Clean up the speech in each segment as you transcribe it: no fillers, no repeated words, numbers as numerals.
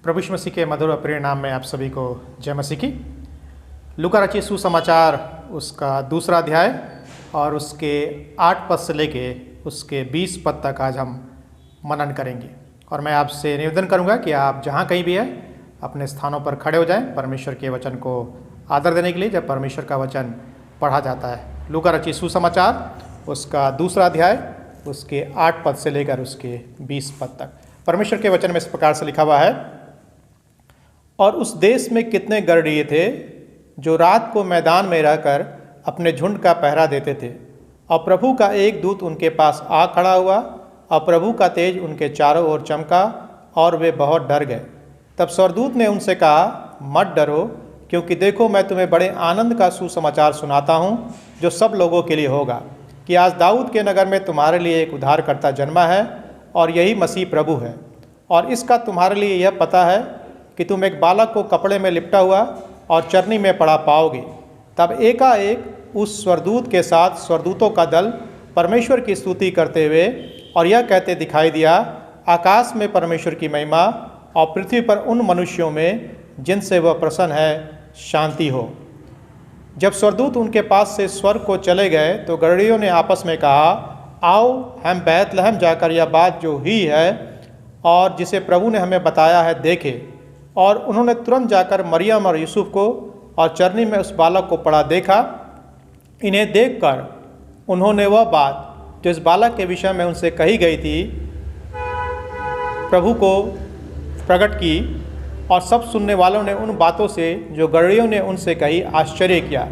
प्रभु यीशु मसीह के मधुर और प्रिय नाम में आप सभी को जय मसीह की। लूका रचित सुसमाचार उसका दूसरा अध्याय और उसके 8 पद से लेके उसके 20 पद तक आज हम मनन करेंगे। और मैं आपसे निवेदन करूंगा कि आप जहां कहीं भी हैं अपने स्थानों पर खड़े हो जाएं परमेश्वर के वचन को आदर देने के लिए जब परमेश्वर का वचन पढ़ा जाता है। लूका रचित सुसमाचार उसका दूसरा अध्याय उसके 8 पद से लेकर उसके 20 पद तक परमेश्वर के वचन में इस प्रकार से लिखा हुआ है। और उस देश में कितने गड़रिये थे जो रात को मैदान में रहकर अपने झुंड का पहरा देते थे। और प्रभु का एक दूत उनके पास आ खड़ा हुआ और प्रभु का तेज उनके चारों ओर चमका और वे बहुत डर गए। तब स्वर्गदूत ने उनसे कहा, मत डरो, क्योंकि देखो मैं तुम्हें बड़े आनंद का सुसमाचार सुनाता हूँ जो सब लोगों के लिए होगा, कि आज दाऊद के नगर में तुम्हारे लिए एक उद्धारकर्ता जन्मा है और यही मसीह प्रभु है। और इसका तुम्हारे लिए यह पता है कि तुम एक बालक को कपड़े में लिपटा हुआ और चरनी में पड़ा पाओगे। तब एकाएक उस स्वर्गदूत के साथ स्वर्गदूतों का दल परमेश्वर की स्तुति करते हुए और यह कहते दिखाई दिया, आकाश में परमेश्वर की महिमा और पृथ्वी पर उन मनुष्यों में जिनसे वह प्रसन्न है शांति हो। जब स्वर्गदूत उनके पास से स्वर्ग को चले गए तो गड़रियों ने आपस में कहा, आओ हम बैतलहम जाकर यह बात जो हुई है और जिसे प्रभु ने हमें बताया है देखें। और उन्होंने तुरंत जाकर मरियम और यूसुफ को और चरनी में उस बालक को पड़ा देखा। इन्हें देखकर उन्होंने वह बात जो इस बालक के विषय में उनसे कही गई थी प्रभु को प्रकट की। और सब सुनने वालों ने उन बातों से जो गड़रियों ने उनसे कही आश्चर्य किया।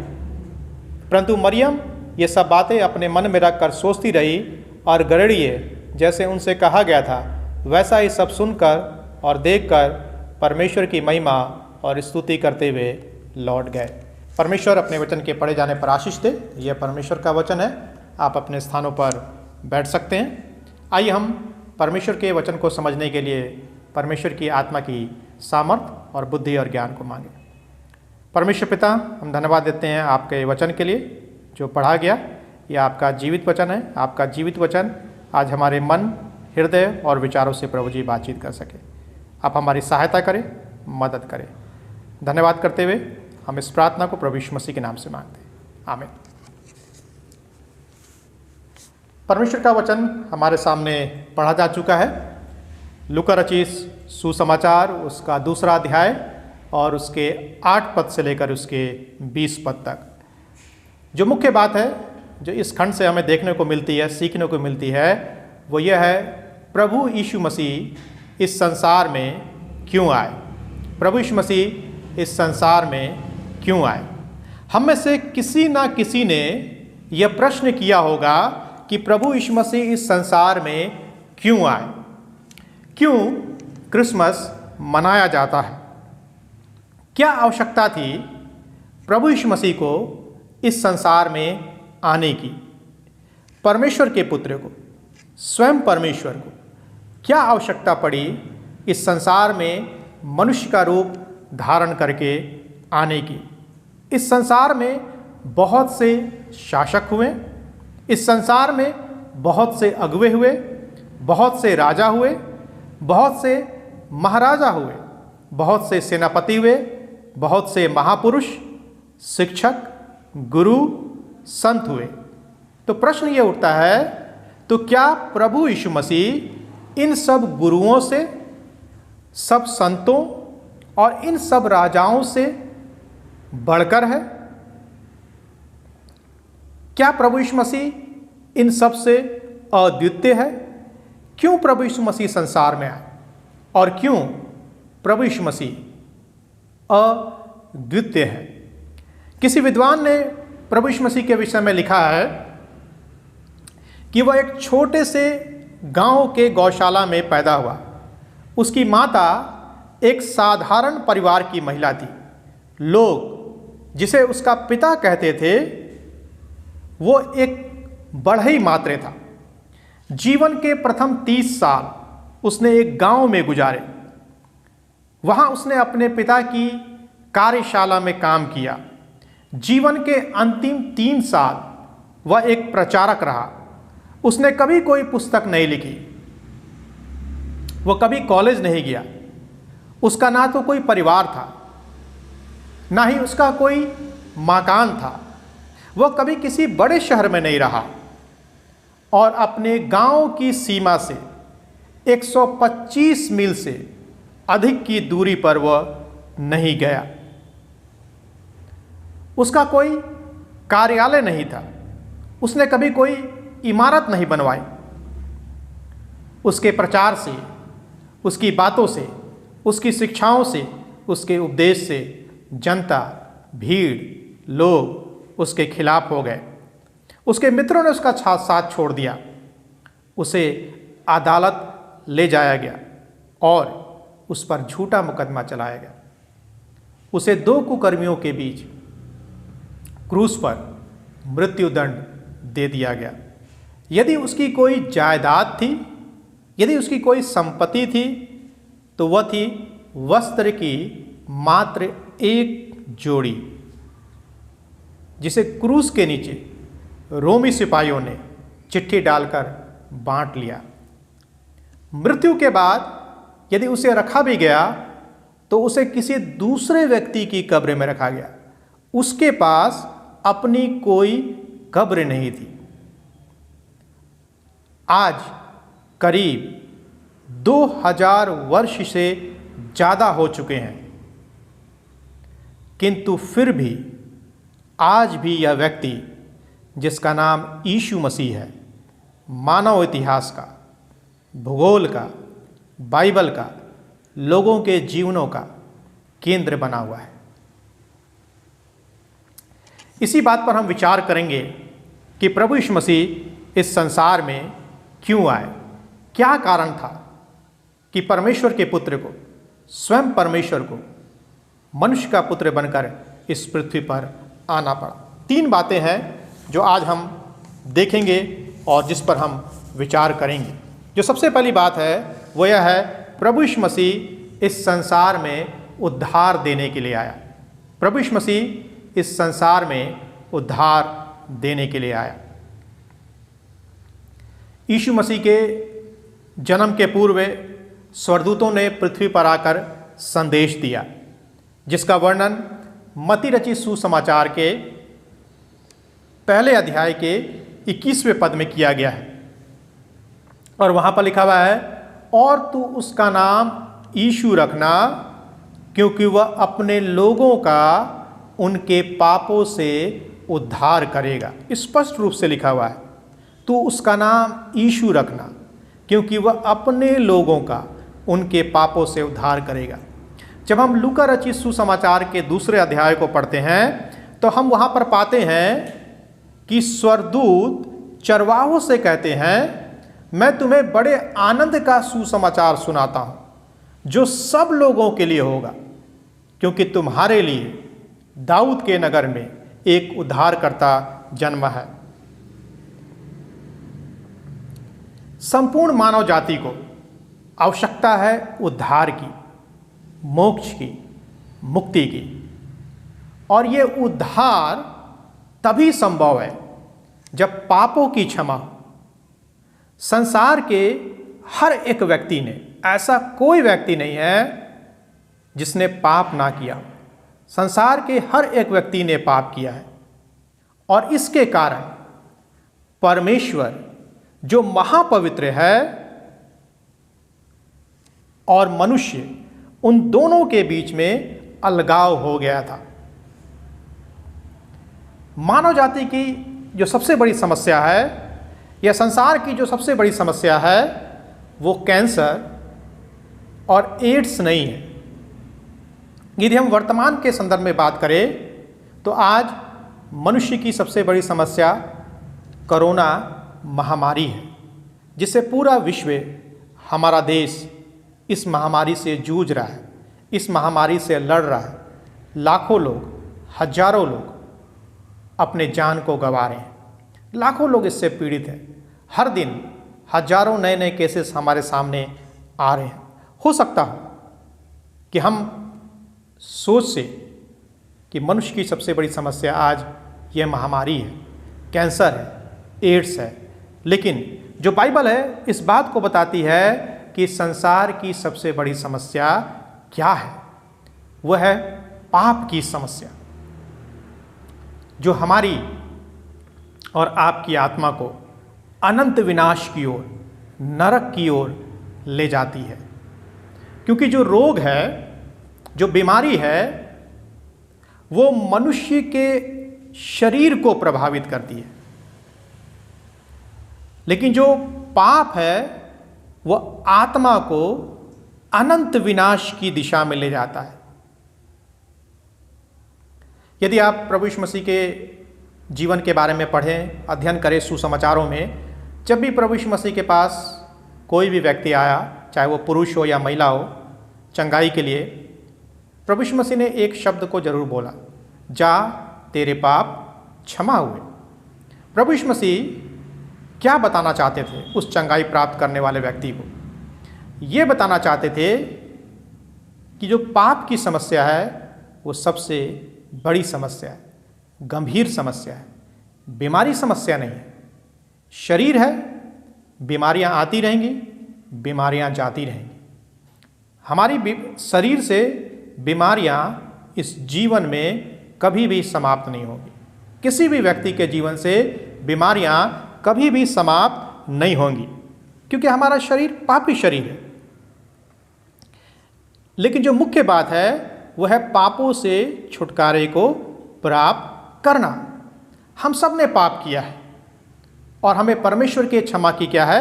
परंतु मरियम ये सब बातें अपने मन में रखकर सोचती रही और गड़रिये जैसे उनसे कहा गया था वैसा ही सब सुनकर और देखकर परमेश्वर की महिमा और स्तुति करते हुए लौट गए। परमेश्वर अपने वचन के पढ़े जाने पर आशीष दे। यह परमेश्वर का वचन है। आप अपने स्थानों पर बैठ सकते हैं। आइए हम परमेश्वर के वचन को समझने के लिए परमेश्वर की आत्मा की सामर्थ्य और बुद्धि और ज्ञान को मांगे। परमेश्वर पिता, हम धन्यवाद देते हैं आपके वचन के लिए जो पढ़ा गया। यह आपका जीवित वचन है। आपका जीवित वचन आज हमारे मन, हृदय और विचारों से प्रभु जी बातचीत कर सके। आप हमारी सहायता करें, मदद करें। धन्यवाद करते हुए हम इस प्रार्थना को प्रभु यीशु मसीह के नाम से मांगते हैं, आमीन। परमेश्वर का वचन हमारे सामने पढ़ा जा चुका है। लूका रचित सुसमाचार उसका दूसरा अध्याय और उसके 8 पद से लेकर उसके 20 पद तक। जो मुख्य बात है जो इस खंड से हमें देखने को मिलती है, सीखने को मिलती है, वो यह है प्रभु यीशु मसीह इस संसार में क्यों आए। प्रभु यीशु मसीह इस संसार में क्यों आए। हम में से किसी ना किसी ने यह प्रश्न किया होगा कि प्रभु यीशु मसीह इस संसार में क्यों आए। क्यों क्रिसमस मनाया जाता है। क्या आवश्यकता थी प्रभु यीशु मसीह को इस संसार में आने की। परमेश्वर के पुत्र को, स्वयं परमेश्वर को क्या आवश्यकता पड़ी इस संसार में मनुष्य का रूप धारण करके आने की। इस संसार में बहुत से शासक हुए, इस संसार में बहुत से अगुवे हुए, बहुत से राजा हुए, बहुत से महाराजा हुए, बहुत से सेनापति हुए, बहुत से महापुरुष, शिक्षक, गुरु, संत हुए। तो प्रश्न ये उठता है, तो क्या प्रभु यीशु मसीह इन सब गुरुओं से, सब संतों और इन सब राजाओं से बढ़कर है। क्या प्रभु यीशु मसीह इन सब से अद्वितीय है। क्यों प्रभु यीशु मसीह संसार में आए और क्यों प्रभु यीशु मसीह अद्वितीय है। किसी विद्वान ने प्रभु यीशु मसीह के विषय में लिखा है कि वह एक छोटे से गांव के गौशाला में पैदा हुआ। उसकी माता एक साधारण परिवार की महिला थी। लोग जिसे उसका पिता कहते थे वो एक बढ़ई मात्रे था। जीवन के प्रथम 30 साल उसने एक गांव में गुजारे। वहां उसने अपने पिता की कार्यशाला में काम किया। जीवन के अंतिम 3 साल वह एक प्रचारक रहा। उसने कभी कोई पुस्तक नहीं लिखी, वो कभी कॉलेज नहीं गया, उसका ना तो कोई परिवार था, ना ही उसका कोई मकान था। वह कभी किसी बड़े शहर में नहीं रहा और अपने गांव की सीमा से 125 मील से अधिक की दूरी पर वह नहीं गया। उसका कोई कार्यालय नहीं था, उसने कभी कोई इमारत नहीं बनवाई। उसके प्रचार से, उसकी बातों से, उसकी शिक्षाओं से, उसके उपदेश से जनता, भीड़, लोग उसके खिलाफ हो गए। उसके मित्रों ने उसका साथ छोड़ दिया। उसे अदालत ले जाया गया और उस पर झूठा मुकदमा चलाया गया। उसे 2 कुकर्मियों के बीच क्रूस पर मृत्युदंड दे दिया गया। यदि उसकी कोई जायदाद थी, यदि उसकी कोई संपत्ति थी, तो वह थी वस्त्र की मात्र एक जोड़ी, जिसे क्रूस के नीचे रोमी सिपाहियों ने चिट्ठी डालकर बांट लिया। मृत्यु के बाद यदि उसे रखा भी गया तो उसे किसी दूसरे व्यक्ति की कब्र में रखा गया। उसके पास अपनी कोई कब्र नहीं थी। आज करीब 2000 वर्ष से ज़्यादा हो चुके हैं, किंतु फिर भी आज भी यह व्यक्ति, जिसका नाम यीशु मसीह है, मानव इतिहास का, भूगोल का, बाइबल का, लोगों के जीवनों का केंद्र बना हुआ है। इसी बात पर हम विचार करेंगे कि प्रभु यीशु मसीह इस संसार में क्यों आए। क्या कारण था कि परमेश्वर के पुत्र को, स्वयं परमेश्वर को मनुष्य का पुत्र बनकर इस पृथ्वी पर आना पड़ा। 3 बातें हैं जो आज हम देखेंगे और जिस पर हम विचार करेंगे। जो सबसे पहली बात है वो यह है, प्रभु यीशु मसीह इस संसार में उद्धार देने के लिए आया। प्रभु यीशु मसीह इस संसार में उद्धार देने के लिए आया। यीशु मसीह के जन्म के पूर्व स्वर्गदूतों ने पृथ्वी पर आकर संदेश दिया, जिसका वर्णन मत्ती रचित सुसमाचार के पहले अध्याय के 21वें पद में किया गया है। और वहाँ पर लिखा हुआ है, और तू उसका नाम यीशु रखना, क्योंकि वह अपने लोगों का उनके पापों से उद्धार करेगा। स्पष्ट रूप से लिखा हुआ है, तू उसका नाम यीशु रखना, क्योंकि वह अपने लोगों का उनके पापों से उद्धार करेगा। जब हम लूका रचित सुसमाचार के 2 अध्याय को पढ़ते हैं तो हम वहाँ पर पाते हैं कि स्वर्गदूत चरवाहों से कहते हैं, मैं तुम्हें बड़े आनंद का सुसमाचार सुनाता हूँ, जो सब लोगों के लिए होगा, क्योंकि तुम्हारे लिए दाऊद के नगर में एक उद्धारकर्ता जन्म है। संपूर्ण मानव जाति को आवश्यकता है उद्धार की, मोक्ष की, मुक्ति की। और ये उद्धार तभी संभव है जब पापों की क्षमा हो। संसार के हर एक व्यक्ति ने, ऐसा कोई व्यक्ति नहीं है जिसने पाप ना किया। संसार के हर एक व्यक्ति ने पाप किया है और इसके कारण परमेश्वर जो महापवित्र है और मनुष्य, उन दोनों के बीच में अलगाव हो गया था। मानव जाति की जो सबसे बड़ी समस्या है, या संसार की जो सबसे बड़ी समस्या है, वो कैंसर और एड्स नहीं है। यदि हम वर्तमान के संदर्भ में बात करें तो आज मनुष्य की सबसे बड़ी समस्या कोरोना महामारी है, जिससे पूरा विश्व, हमारा देश इस महामारी से जूझ रहा है, इस महामारी से लड़ रहा है। लाखों लोग, हजारों लोग अपने जान को गंवा रहे हैं। लाखों लोग इससे पीड़ित हैं। हर दिन हजारों नए नए केसेस हमारे सामने आ रहे हैं। हो सकता हो कि हम सोच से कि मनुष्य की सबसे बड़ी समस्या आज यह महामारी है, कैंसर है, एड्स है, लेकिन जो बाइबल है इस बात को बताती है कि संसार की सबसे बड़ी समस्या क्या है? वह है पाप की समस्या, जो हमारी और आपकी आत्मा को अनंत विनाश की ओर, नरक की ओर ले जाती है। क्योंकि जो रोग है, जो बीमारी है, वो मनुष्य के शरीर को प्रभावित करती है, लेकिन जो पाप है वह आत्मा को अनंत विनाश की दिशा में ले जाता है। यदि आप प्रभु यीशु मसीह के जीवन के बारे में पढ़ें, अध्ययन करें सुसमाचारों में, जब भी प्रभु यीशु मसीह के पास कोई भी व्यक्ति आया, चाहे वो पुरुष हो या महिला हो, चंगाई के लिए, प्रभु यीशु मसीह ने एक शब्द को जरूर बोला, जा तेरे पाप क्षमा हुए। प्रभु यीशु मसीह क्या बताना चाहते थे उस चंगाई प्राप्त करने वाले व्यक्ति को? ये बताना चाहते थे कि जो पाप की समस्या है वो सबसे बड़ी समस्या है, गंभीर समस्या है, बीमारी समस्या नहीं है। शरीर है, बीमारियां आती रहेंगी, बीमारियां जाती रहेंगी। हमारी शरीर से बीमारियां इस जीवन में कभी भी समाप्त नहीं होंगी। किसी भी व्यक्ति के जीवन से बीमारियां कभी भी समाप्त नहीं होंगी, क्योंकि हमारा शरीर पापी शरीर है। लेकिन जो मुख्य बात है वह है पापों से छुटकारे को प्राप्त करना। हम सब ने पाप किया है और हमें परमेश्वर के क्षमा की क्या है?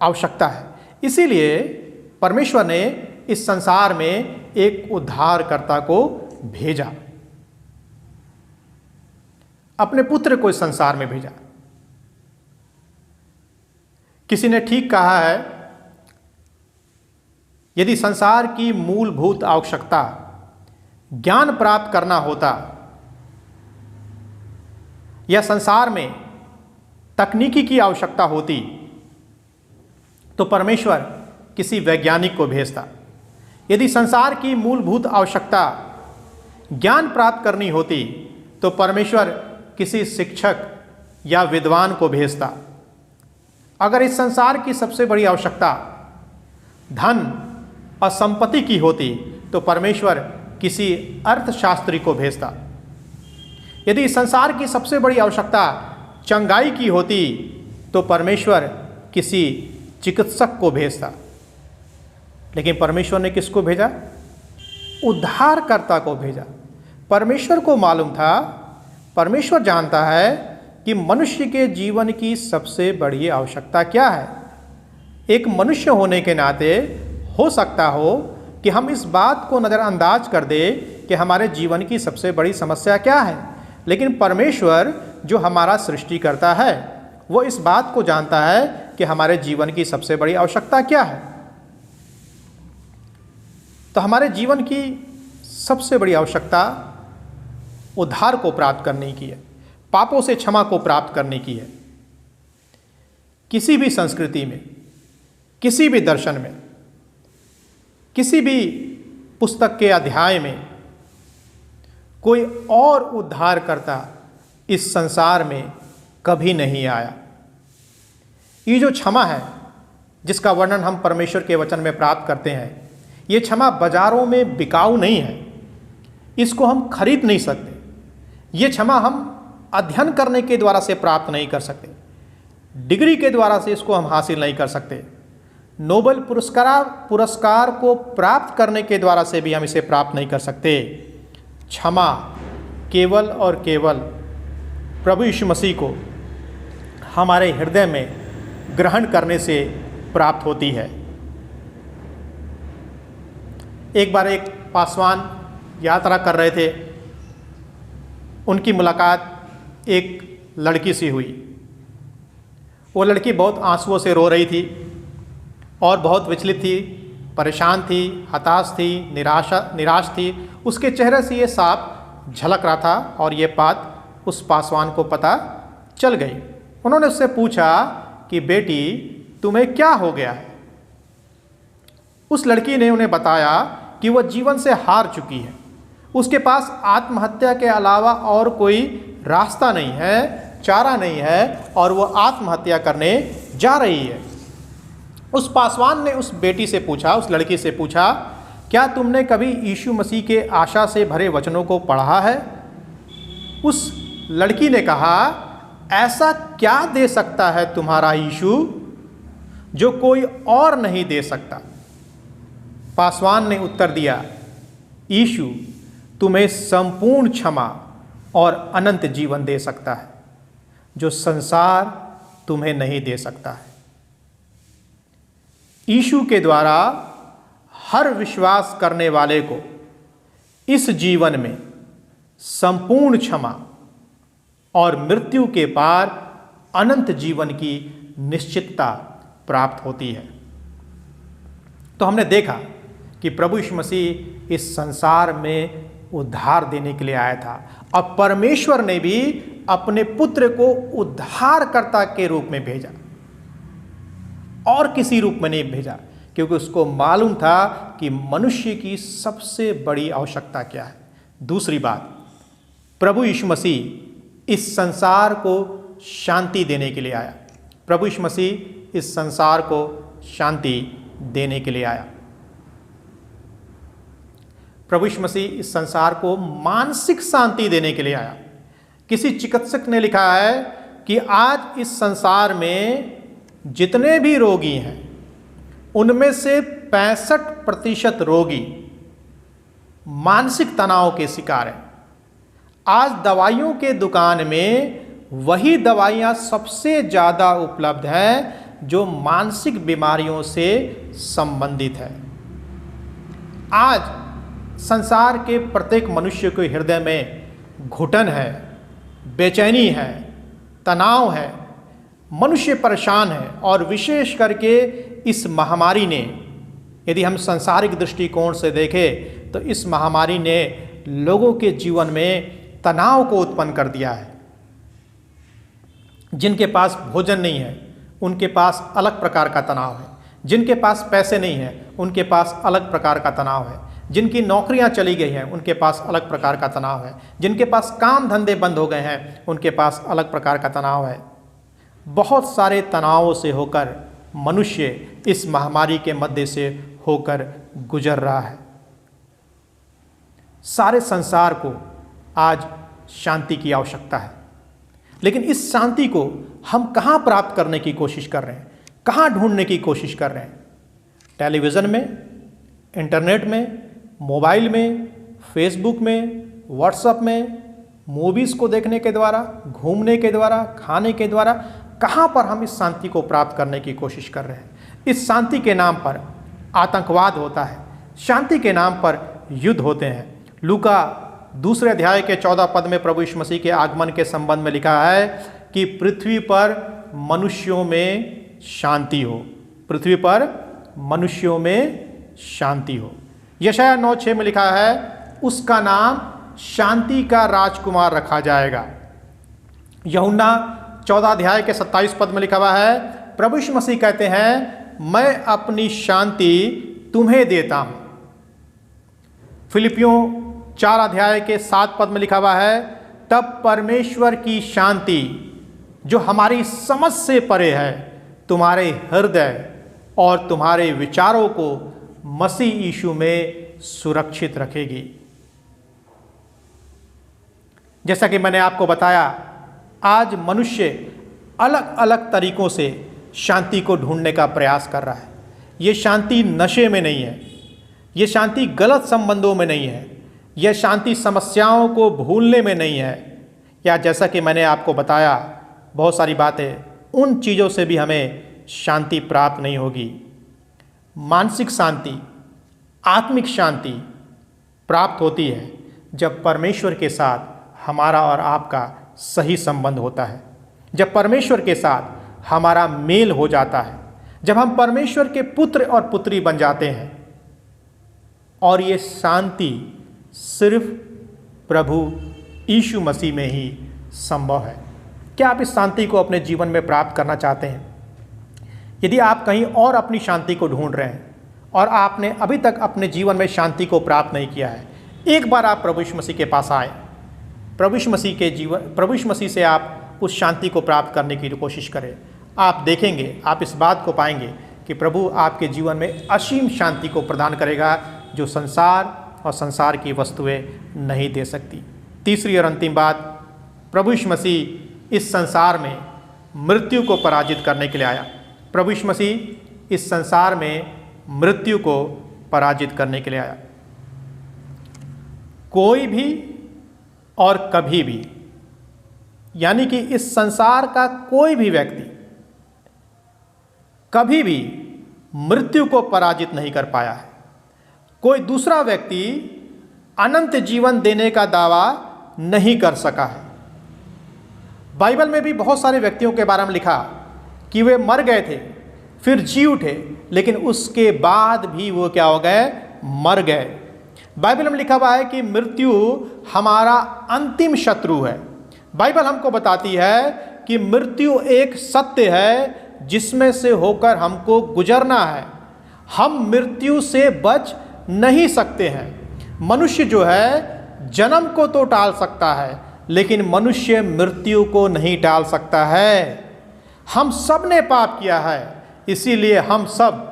आवश्यकता है। इसीलिए परमेश्वर ने इस संसार में एक उद्धारकर्ता को भेजा, अपने पुत्र को इस संसार में भेजा। किसी ने ठीक कहा है, यदि संसार की मूलभूत आवश्यकता ज्ञान प्राप्त करना होता या संसार में तकनीकी की आवश्यकता होती, तो परमेश्वर किसी वैज्ञानिक को भेजता। यदि संसार की मूलभूत आवश्यकता ज्ञान प्राप्त करनी होती, तो परमेश्वर किसी शिक्षक या विद्वान को भेजता। अगर इस संसार की सबसे बड़ी आवश्यकता धन और संपत्ति की होती, तो परमेश्वर किसी अर्थशास्त्री को भेजता। यदि इस संसार की सबसे बड़ी आवश्यकता चंगाई की होती, तो परमेश्वर किसी चिकित्सक को भेजता। लेकिन परमेश्वर ने किसको भेजा? उद्धारकर्ता को भेजा। परमेश्वर को मालूम था, परमेश्वर जानता है कि मनुष्य के जीवन की सबसे बड़ी आवश्यकता क्या है। एक मनुष्य होने के नाते हो सकता हो कि हम इस बात को नज़रअंदाज कर दे कि हमारे जीवन की सबसे बड़ी समस्या क्या है, लेकिन परमेश्वर जो हमारा सृष्टिकर्ता है वो इस बात को जानता है कि हमारे जीवन की सबसे बड़ी आवश्यकता क्या है। तो हमारे जीवन की सबसे बड़ी आवश्यकता उद्धार को प्राप्त करने की है, पापों से क्षमा को प्राप्त करने की है। किसी भी संस्कृति में, किसी भी दर्शन में, किसी भी पुस्तक के अध्याय में कोई और उद्धारकर्ता इस संसार में कभी नहीं आया। ये जो क्षमा है जिसका वर्णन हम परमेश्वर के वचन में प्राप्त करते हैं, ये क्षमा बाजारों में बिकाऊ नहीं है, इसको हम खरीद नहीं सकते। ये क्षमा हम अध्ययन करने के द्वारा से प्राप्त नहीं कर सकते, डिग्री के द्वारा से इसको हम हासिल नहीं कर सकते, नोबेल पुरस्कार को प्राप्त करने के द्वारा से भी हम इसे प्राप्त नहीं कर सकते। क्षमा केवल और केवल प्रभु यीशु मसीह को हमारे हृदय में ग्रहण करने से प्राप्त होती है। एक बार एक पासवान यात्रा कर रहे थे, उनकी मुलाकात एक लड़की से हुई। वो लड़की बहुत आंसुओं से रो रही थी और बहुत विचलित थी, परेशान थी, हताश थी, निराश थी। उसके चेहरे से ये साफ झलक रहा था और ये बात उस पासवान को पता चल गई। उन्होंने उससे पूछा कि बेटी तुम्हें क्या हो गया है? उस लड़की ने उन्हें बताया कि वह जीवन से हार चुकी है, उसके पास आत्महत्या के अलावा और कोई रास्ता नहीं है, चारा नहीं है, और वह आत्महत्या करने जा रही है। उस पासवान ने उस बेटी से पूछा, उस लड़की से पूछा क्या तुमने कभी यीशु मसीह के आशा से भरे वचनों को पढ़ा है? उस लड़की ने कहा, ऐसा क्या दे सकता है तुम्हारा यीशु जो कोई और नहीं दे सकता? पासवान ने उत्तर दिया, यीशु तुम्हें संपूर्ण क्षमा और अनंत जीवन दे सकता है, जो संसार तुम्हें नहीं दे सकता है। यीशु के द्वारा हर विश्वास करने वाले को इस जीवन में संपूर्ण क्षमा और मृत्यु के पार अनंत जीवन की निश्चितता प्राप्त होती है। तो हमने देखा कि प्रभु यीशु मसीह इस संसार में उद्धार देने के लिए आया था, और परमेश्वर ने भी अपने पुत्र को उद्धारकर्ता के रूप में भेजा, और किसी रूप में नहीं भेजा, क्योंकि उसको मालूम था कि मनुष्य की सबसे बड़ी आवश्यकता क्या है। दूसरी बात, प्रभु यीशु मसीह इस संसार को शांति देने के लिए आया। प्रभु यीशु मसीह इस संसार को शांति देने के लिए आया। प्रभु यीशु मसीह इस संसार को मानसिक शांति देने के लिए आया। किसी चिकित्सक ने लिखा है कि आज इस संसार में जितने भी रोगी हैं, उनमें से 65% रोगी मानसिक तनाव के शिकार हैं। आज दवाइयों के दुकान में वही दवाइयाँ सबसे ज़्यादा उपलब्ध हैं जो मानसिक बीमारियों से संबंधित है। आज संसार के प्रत्येक मनुष्य के हृदय में घुटन है, बेचैनी है, तनाव है, मनुष्य परेशान है। और विशेष करके इस महामारी ने, यदि हम सांसारिक दृष्टिकोण से देखें तो इस महामारी ने लोगों के जीवन में तनाव को उत्पन्न कर दिया है। जिनके पास भोजन नहीं है उनके पास अलग प्रकार का तनाव है, जिनके पास पैसे नहीं है उनके पास अलग प्रकार का तनाव है, जिनकी नौकरियां चली गई हैं उनके पास अलग प्रकार का तनाव है, जिनके पास काम धंधे बंद हो गए हैं उनके पास अलग प्रकार का तनाव है। बहुत सारे तनावों से होकर मनुष्य इस महामारी के मध्य से होकर गुजर रहा है। सारे संसार को आज शांति की आवश्यकता है, लेकिन इस शांति को हम कहाँ प्राप्त करने की कोशिश कर रहे हैं, कहाँ ढूंढने की कोशिश कर रहे हैं? टेलीविज़न में, इंटरनेट में, मोबाइल में, फेसबुक में, व्हाट्सएप में, मूवीज़ को देखने के द्वारा, घूमने के द्वारा, खाने के द्वारा, कहाँ पर हम इस शांति को प्राप्त करने की कोशिश कर रहे हैं? इस शांति के नाम पर आतंकवाद होता है, शांति के नाम पर युद्ध होते हैं। लूका 2 अध्याय के 14 पद में प्रभु यीशु मसीह के आगमन के संबंध में लिखा है कि पृथ्वी पर मनुष्यों में शांति हो, पृथ्वी पर मनुष्यों में शांति हो। यशायाह 9:6 में लिखा है, उसका नाम शांति का राजकुमार रखा जाएगा। यूहन्ना 14 अध्याय के 27 पद में लिखा हुआ है, प्रभु यीशु मसीह कहते हैं, मैं अपनी शांति तुम्हें देता हूं। फिलिपियों 4 अध्याय के 7 पद में लिखा हुआ है, तब परमेश्वर की शांति जो हमारी समझ से परे है तुम्हारे हृदय और तुम्हारे विचारों को मसीह यीशु में सुरक्षित रखेगी। जैसा कि मैंने आपको बताया, आज मनुष्य अलग अलग तरीकों से शांति को ढूंढने का प्रयास कर रहा है। ये शांति नशे में नहीं है, ये शांति गलत संबंधों में नहीं है, यह शांति समस्याओं को भूलने में नहीं है, या जैसा कि मैंने आपको बताया बहुत सारी बातें, उन चीज़ों से भी हमें शांति प्राप्त नहीं होगी। मानसिक शांति, आत्मिक शांति प्राप्त होती है जब परमेश्वर के साथ हमारा और आपका सही संबंध होता है, जब परमेश्वर के साथ हमारा मेल हो जाता है, जब हम परमेश्वर के पुत्र और पुत्री बन जाते हैं। और ये शांति सिर्फ प्रभु यीशु मसीह में ही संभव है। क्या आप इस शांति को अपने जीवन में प्राप्त करना चाहते हैं? यदि आप कहीं और अपनी शांति को ढूंढ रहे हैं और आपने अभी तक अपने जीवन में शांति को प्राप्त नहीं किया है, एक बार आप प्रभु यीशु मसीह के पास आए, प्रभु यीशु मसीह से आप उस शांति को प्राप्त करने की कोशिश करें। आप देखेंगे, आप इस बात को पाएंगे कि प्रभु आपके जीवन में असीम शांति को प्रदान करेगा, जो संसार और संसार की वस्तुएं नहीं दे सकती। तीसरी और अंतिम बात, प्रभु यीशु मसीह इस संसार में मृत्यु को पराजित करने के लिए आया। प्रभु यीशु मसीह इस संसार में मृत्यु को पराजित करने के लिए आया। कोई भी और कभी भी, यानी कि इस संसार का कोई भी व्यक्ति कभी भी मृत्यु को पराजित नहीं कर पाया है। कोई दूसरा व्यक्ति अनंत जीवन देने का दावा नहीं कर सका है। बाइबल में भी बहुत सारे व्यक्तियों के बारे में लिखा कि वे मर गए थे, फिर जी उठे, लेकिन उसके बाद भी वो क्या हो गए? मर गए। बाइबल में लिखा हुआ है कि मृत्यु हमारा अंतिम शत्रु है। बाइबल हमको बताती है कि मृत्यु एक सत्य है जिसमें से होकर हमको गुजरना है। हम मृत्यु से बच नहीं सकते हैं। मनुष्य जो है जन्म को तो टाल सकता है, लेकिन मनुष्य मृत्यु को नहीं टाल सकता है। हम सब ने पाप किया है, इसीलिए हम सब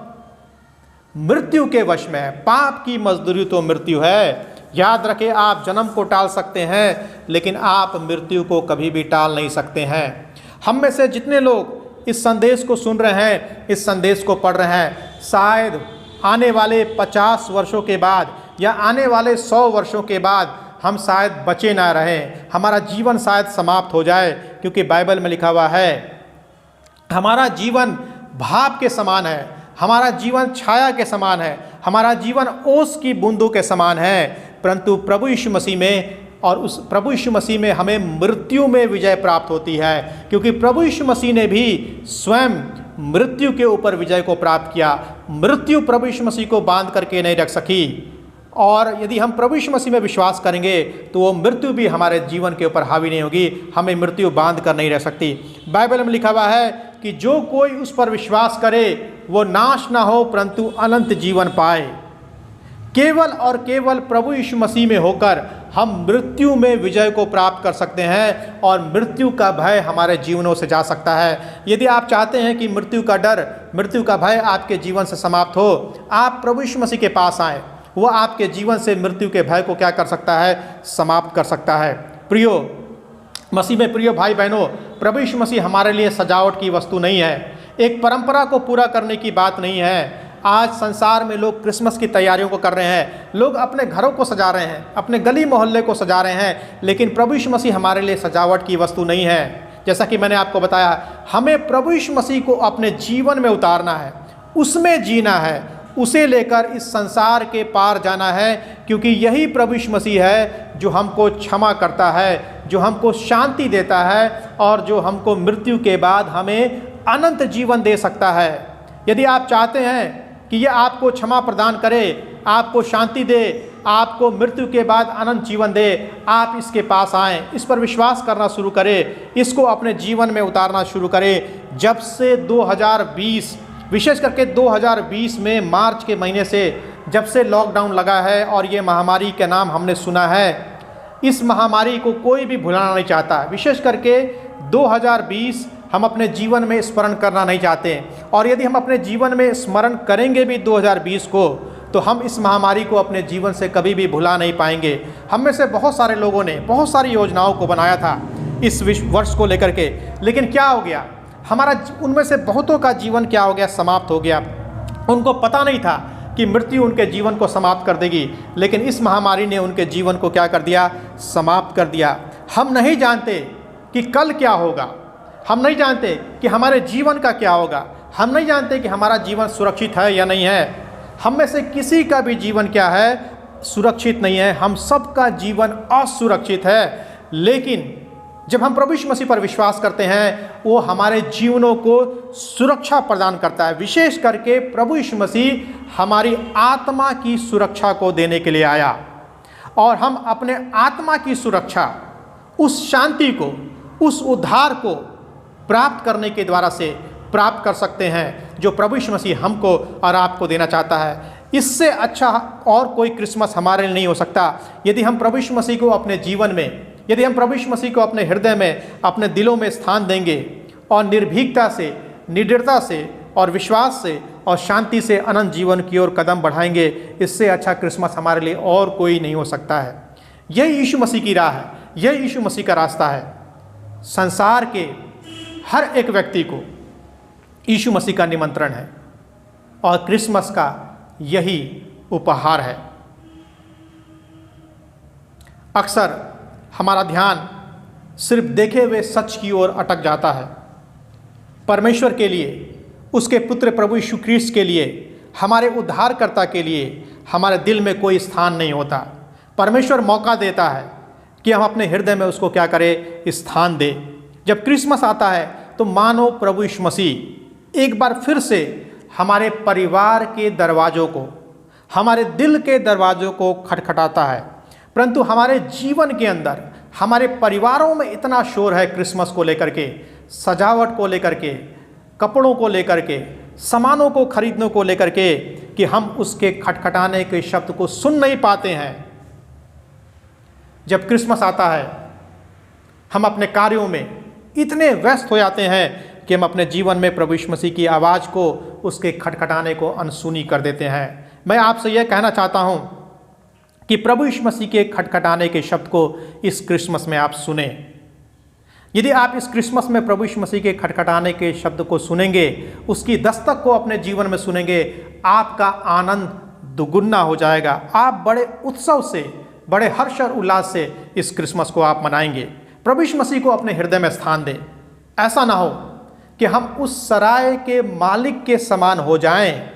मृत्यु के वश में है। पाप की मजदूरी तो मृत्यु है। याद रखें, आप जन्म को टाल सकते हैं, लेकिन आप मृत्यु को कभी भी टाल नहीं सकते हैं। हम में से जितने लोग इस संदेश को सुन रहे हैं, इस संदेश को पढ़ रहे हैं, शायद आने वाले 50 वर्षों के बाद या आने वाले 100 वर्षों के बाद हम शायद बचे ना रहें, हमारा जीवन शायद समाप्त हो जाए, क्योंकि बाइबल में लिखा हुआ है हमारा जीवन भाप के समान है, हमारा जीवन छाया के समान है, हमारा जीवन ओस की बूंदों के समान है। परंतु प्रभु यीशु मसीह में और उस प्रभु यीशु मसीह में हमें मृत्यु में विजय प्राप्त होती है, क्योंकि प्रभु यीशु मसीह ने भी स्वयं मृत्यु के ऊपर विजय को प्राप्त किया। मृत्यु प्रभु यीशु मसीह को बांध करके नहीं रख सकी, और यदि हम प्रभु यीशु मसीह में विश्वास करेंगे तो वो मृत्यु भी हमारे जीवन के ऊपर हावी नहीं होगी, हमें मृत्यु बांध कर नहीं रह सकती। बाइबल में लिखा हुआ है कि जो कोई उस पर विश्वास करे वो नाश ना हो परंतु अनंत जीवन पाए। केवल और केवल प्रभु यीशु मसीह में होकर हम मृत्यु में विजय को प्राप्त कर सकते हैं और मृत्यु का भय हमारे जीवनों से जा सकता है। यदि आप चाहते हैं कि मृत्यु का डर, मृत्यु का भय आपके जीवन से समाप्त हो, आप प्रभु यीशु मसीह के पास आएँ। वो आपके जीवन से मृत्यु के भय को क्या कर सकता है? समाप्त कर सकता है। प्रियो मसीह में प्रियो भाई बहनों, प्रभु यीशु मसीह हमारे लिए सजावट की वस्तु नहीं है, एक परंपरा को पूरा करने की बात नहीं है। आज संसार में लोग क्रिसमस की तैयारियों को कर रहे हैं, लोग अपने घरों को सजा रहे हैं, अपने गली मोहल्ले को सजा रहे हैं, लेकिन प्रभु यीशु मसीह हमारे लिए सजावट की वस्तु नहीं है। जैसा कि मैंने आपको बताया, हमें प्रभु यीशु मसीह को अपने जीवन में उतारना है, उसमें जीना है, उसे लेकर इस संसार के पार जाना है, क्योंकि यही प्रभु यीशु मसीह है जो हमको क्षमा करता है, जो हमको शांति देता है और जो हमको मृत्यु के बाद हमें अनंत जीवन दे सकता है। यदि आप चाहते हैं कि यह आपको क्षमा प्रदान करे, आपको शांति दे, आपको मृत्यु के बाद अनंत जीवन दे, आप इसके पास आएँ, इस पर विश्वास करना शुरू करें, इसको अपने जीवन में उतारना शुरू करें। जब से 2020 विशेष करके 2020 में मार्च के महीने से जब से लॉकडाउन लगा है और ये महामारी का नाम हमने सुना है, इस महामारी को कोई भी भुलाना नहीं चाहता। विशेष करके 2020 हम अपने जीवन में स्मरण करना नहीं चाहते, और यदि हम अपने जीवन में स्मरण करेंगे भी 2020 को, तो हम इस महामारी को अपने जीवन से कभी भी भुला नहीं पाएंगे। हम में से बहुत सारे लोगों ने बहुत सारी योजनाओं को बनाया था इस वर्ष को लेकर के, लेकिन क्या हो गया, हमारा उनमें से बहुतों का जीवन क्या हो गया? समाप्त हो गया। उनको पता नहीं था कि मृत्यु उनके जीवन को समाप्त कर देगी, लेकिन इस महामारी ने उनके जीवन को क्या कर दिया? समाप्त कर दिया। हम नहीं जानते कि कल क्या होगा, हम नहीं जानते कि हमारे जीवन का क्या होगा, हम नहीं जानते कि हमारा जीवन सुरक्षित है या नहीं है। हम में से किसी का भी जीवन क्या है? सुरक्षित नहीं है। हम सबका जीवन असुरक्षित है। लेकिन जब हम प्रभु यीशु मसीह पर विश्वास करते हैं, वो हमारे जीवनों को सुरक्षा प्रदान करता है। विशेष करके प्रभु यीशु मसीह हमारी आत्मा की सुरक्षा को देने के लिए आया, और हम अपने आत्मा की सुरक्षा, उस शांति को, उस उद्धार को प्राप्त करने के द्वारा से प्राप्त कर सकते हैं जो प्रभु यीशु मसीह हमको और आपको देना चाहता है। इससे अच्छा और कोई क्रिसमस हमारे लिए नहीं हो सकता। यदि हम प्रभु यीशु मसीह को अपने जीवन में, यदि हम प्रभु यीशु मसीह को अपने हृदय में, अपने दिलों में स्थान देंगे और निर्भीकता से, निडरता से और विश्वास से और शांति से अनंत जीवन की ओर कदम बढ़ाएंगे। इससे अच्छा क्रिसमस हमारे लिए और कोई नहीं हो सकता है। यही यीशु मसीह की राह है, यही यीशु मसीह का रास्ता है। संसार के हर एक व्यक्ति को यीशु मसीह का निमंत्रण है और क्रिसमस का यही उपहार है। अक्सर हमारा ध्यान सिर्फ देखे हुए सच की ओर अटक जाता है। परमेश्वर के लिए, उसके पुत्र प्रभु यीशु ख्रीस्त के लिए, हमारे उद्धारकर्ता के लिए हमारे दिल में कोई स्थान नहीं होता। परमेश्वर मौका देता है कि हम अपने हृदय में उसको क्या करें, स्थान दें। जब क्रिसमस आता है तो मानो प्रभु यीशु मसीह एक बार फिर से हमारे परिवार के दरवाज़ों को, हमारे दिल के दरवाज़ों को खटखटाता है। परंतु हमारे जीवन के अंदर, हमारे परिवारों में इतना शोर है क्रिसमस को लेकर के, सजावट को लेकर के, कपड़ों को लेकर के, सामानों को खरीदने को लेकर के, कि हम उसके खटखटाने के शब्द को सुन नहीं पाते हैं। जब क्रिसमस आता है हम अपने कार्यों में इतने व्यस्त हो जाते हैं कि हम अपने जीवन में प्रभु यीशु मसीह की आवाज़ को, उसके खटखटाने को अनसुनी कर देते हैं। मैं आपसे यह कहना चाहता हूं कि प्रभु यीशु मसीह के खटखटाने के शब्द को इस क्रिसमस में आप सुने। यदि आप इस क्रिसमस में प्रभु यीशु मसीह के खटखटाने के शब्द को सुनेंगे, उसकी दस्तक को अपने जीवन में सुनेंगे, आपका आनंद दुगुना हो जाएगा। आप बड़े उत्सव से, बड़े हर्ष और उल्लास से इस क्रिसमस को आप मनाएंगे। प्रभु यीशु मसीह को अपने हृदय में स्थान दें। ऐसा ना हो कि हम उस सराय के मालिक के समान हो जाएं,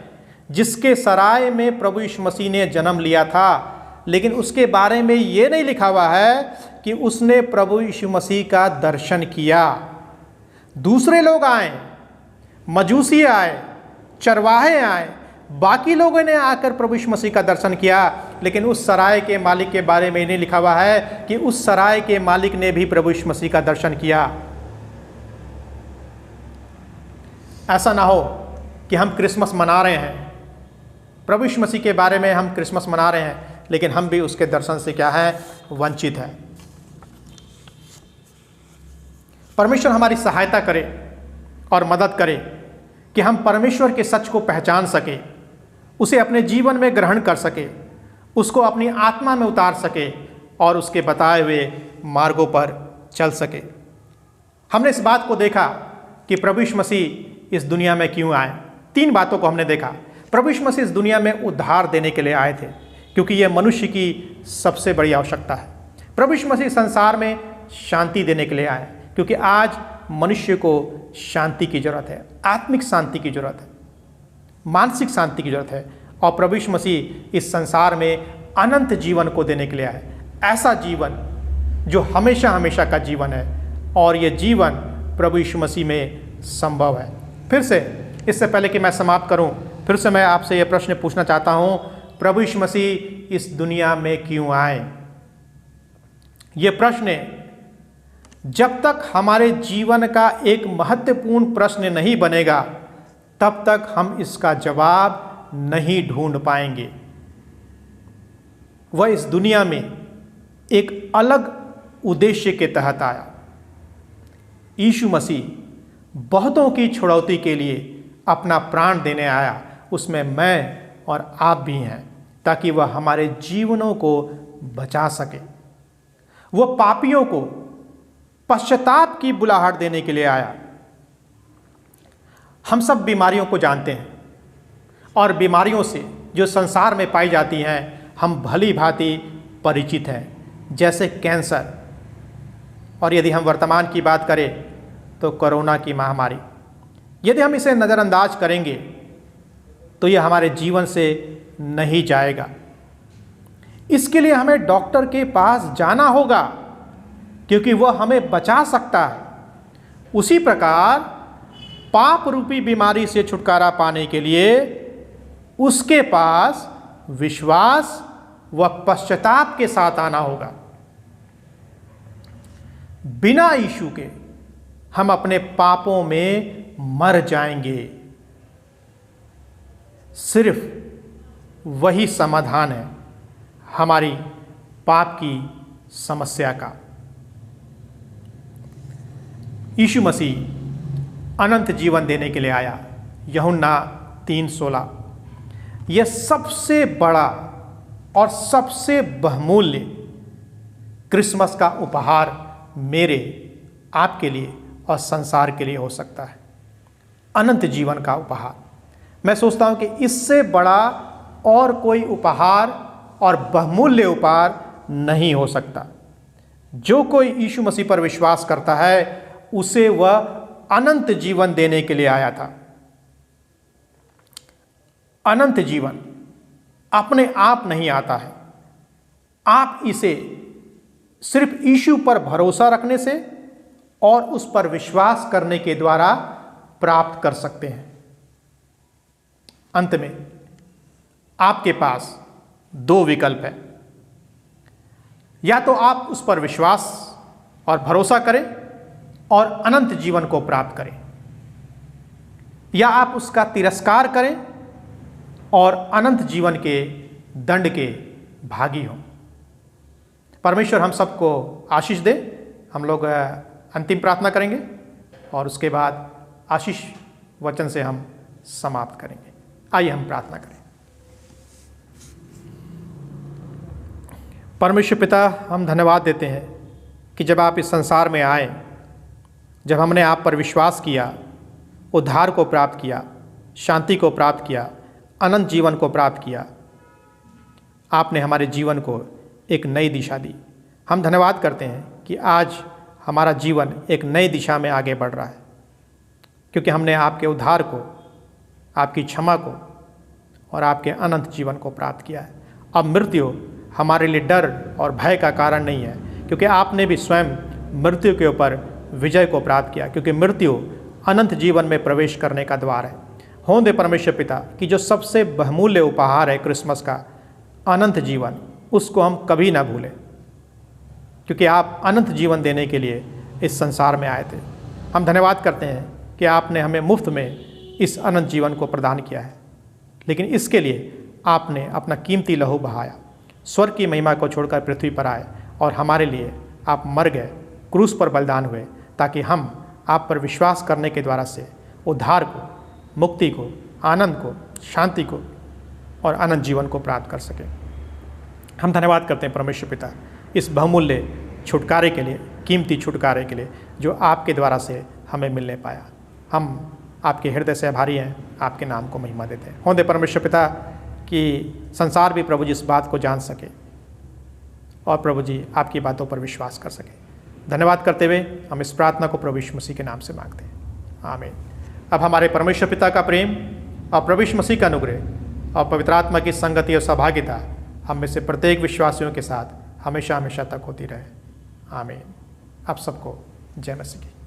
जिसके सराय में प्रभु यीशु मसीह ने जन्म लिया था, लेकिन उसके बारे में ये नहीं लिखा हुआ है कि उसने प्रभु यीशु मसीह का दर्शन किया। दूसरे लोग आए, मजूसी आए, चरवाहे आए, बाकी लोगों ने आकर प्रभु यीशु मसीह का दर्शन किया, लेकिन उस सराय के मालिक के बारे में नहीं लिखा हुआ है कि उस सराय के मालिक ने भी प्रभु यीशु मसीह का दर्शन किया। ऐसा ना हो कि हम क्रिसमस मना रहे हैं, प्रभु यीशु मसीह के बारे में हम क्रिसमस मना रहे हैं, लेकिन हम भी उसके दर्शन से क्या है, वंचित है। परमेश्वर हमारी सहायता करे और मदद करे कि हम परमेश्वर के सच को पहचान सके, उसे अपने जीवन में ग्रहण कर सके, उसको अपनी आत्मा में उतार सके और उसके बताए हुए मार्गों पर चल सके। हमने इस बात को देखा कि प्रभु यीशु मसीह इस दुनिया में क्यों आए। 3 बातों को हमने देखा। प्रभु यीशु मसीह इस दुनिया में उद्धार देने के लिए आए थे, क्योंकि यह मनुष्य की सबसे बड़ी आवश्यकता है। प्रभु यीशु मसीह संसार में शांति देने के लिए आए, क्योंकि आज मनुष्य को शांति की जरूरत है, आत्मिक शांति की जरूरत है, मानसिक शांति की जरूरत है। और प्रभु यीशु मसीह इस संसार में अनंत जीवन को देने के लिए आए, ऐसा जीवन जो हमेशा हमेशा का जीवन है, और यह जीवन प्रभु यीशु मसीह में संभव है। फिर से, इससे पहले कि मैं समाप्त करूं, फिर से मैं आपसे यह प्रश्न पूछना चाहता हूं, प्रभु यीशु मसीह इस दुनिया में क्यों आए? यह प्रश्न जब तक हमारे जीवन का एक महत्वपूर्ण प्रश्न नहीं बनेगा, तब तक हम इसका जवाब नहीं ढूंढ पाएंगे। वह इस दुनिया में एक अलग उद्देश्य के तहत आया। यीशु मसीह बहुतों की छुड़ौती के लिए अपना प्राण देने आया, उसमें मैं और आप भी हैं, ताकि वह हमारे जीवनों को बचा सके। वह पापियों को पश्चाताप की बुलाहट देने के लिए आया। हम सब बीमारियों को जानते हैं, और बीमारियों से जो संसार में पाई जाती हैं हम भली भांति परिचित हैं, जैसे कैंसर, और यदि हम वर्तमान की बात करें तो कोरोना की महामारी। यदि हम इसे नज़रअंदाज करेंगे तो यह हमारे जीवन से नहीं जाएगा। इसके लिए हमें डॉक्टर के पास जाना होगा, क्योंकि वह हमें बचा सकता है। उसी प्रकार पाप रूपी बीमारी से छुटकारा पाने के लिए उसके पास विश्वास व पश्चाताप के साथ आना होगा। बिना यीशु के हम अपने पापों में मर जाएंगे। सिर्फ वही समाधान है हमारी पाप की समस्या का। यीशु मसीह अनंत जीवन देने के लिए आया। यूहन्ना 3:16। यह सबसे बड़ा और सबसे बहुमूल्य क्रिसमस का उपहार मेरे, आपके लिए और संसार के लिए हो सकता है, अनंत जीवन का उपहार। मैं सोचता हूं कि इससे बड़ा और कोई उपहार और बहुमूल्य उपहार नहीं हो सकता। जो कोई यीशु मसीह पर विश्वास करता है उसे वह अनंत जीवन देने के लिए आया था। अनंत जीवन अपने आप नहीं आता है, आप इसे सिर्फ यीशु पर भरोसा रखने से और उस पर विश्वास करने के द्वारा प्राप्त कर सकते हैं। अंत में आपके पास 2 विकल्प हैं, या तो आप उस पर विश्वास और भरोसा करें और अनंत जीवन को प्राप्त करें, या आप उसका तिरस्कार करें और अनंत जीवन के दंड के भागी हों। परमेश्वर हम सबको आशीष दे। हम लोग अंतिम प्रार्थना करेंगे और उसके बाद आशीष वचन से हम समाप्त करेंगे। आइए हम प्रार्थना करें। परमेश्वर पिता, हम धन्यवाद देते हैं कि जब आप इस संसार में आए, जब हमने आप पर विश्वास किया, उद्धार को प्राप्त किया, शांति को प्राप्त किया, अनंत जीवन को प्राप्त किया, आपने हमारे जीवन को एक नई दिशा दी। हम धन्यवाद करते हैं कि आज हमारा जीवन एक नई दिशा में आगे बढ़ रहा है, क्योंकि हमने आपके उद्धार को, आपकी क्षमा को और आपके अनंत जीवन को प्राप्त किया है। अब मृत्यु हमारे लिए डर और भय का कारण नहीं है, क्योंकि आपने भी स्वयं मृत्यु के ऊपर विजय को प्राप्त किया, क्योंकि मृत्यु अनंत जीवन में प्रवेश करने का द्वार है। हों दे परमेश्वर पिता कि जो सबसे बहुमूल्य उपहार है क्रिसमस का, अनंत जीवन, उसको हम कभी ना भूलें, क्योंकि आप अनंत जीवन देने के लिए इस संसार में आए थे। हम धन्यवाद करते हैं कि आपने हमें मुफ्त में इस अनंत जीवन को प्रदान किया है, लेकिन इसके लिए आपने अपना कीमती लहू बहाया, स्वर्ग की महिमा को छोड़कर पृथ्वी पर आए और हमारे लिए आप मर गए, क्रूस पर बलिदान हुए, ताकि हम आप पर विश्वास करने के द्वारा से उद्धार को, मुक्ति को, आनंद को, शांति को और अनंत जीवन को प्राप्त कर सकें। हम धन्यवाद करते हैं परमेश्वर पिता इस बहुमूल्य छुटकारे के लिए, कीमती छुटकारे के लिए जो आपके द्वारा से हमें मिलने पाया। हम आपके हृदय से आभारी हैं, आपके नाम को महिमा देते हैं। हों दे परमेश्वर पिता कि संसार भी प्रभु जी इस बात को जान सके और प्रभु जी आपकी बातों पर विश्वास कर सके। धन्यवाद करते हुए हम इस प्रार्थना को प्रभु यीशु मसीह के नाम से मांगते हैं, आमीन। अब हमारे परमेश्वर पिता का प्रेम और प्रभु यीशु मसीह का अनुग्रह और पवित्र आत्मा की संगति और सहभागिता हम में से प्रत्येक विश्वासियों के साथ हमेशा हमेशा तक होती रहे, आमीन। आप सबको जय मसीह की।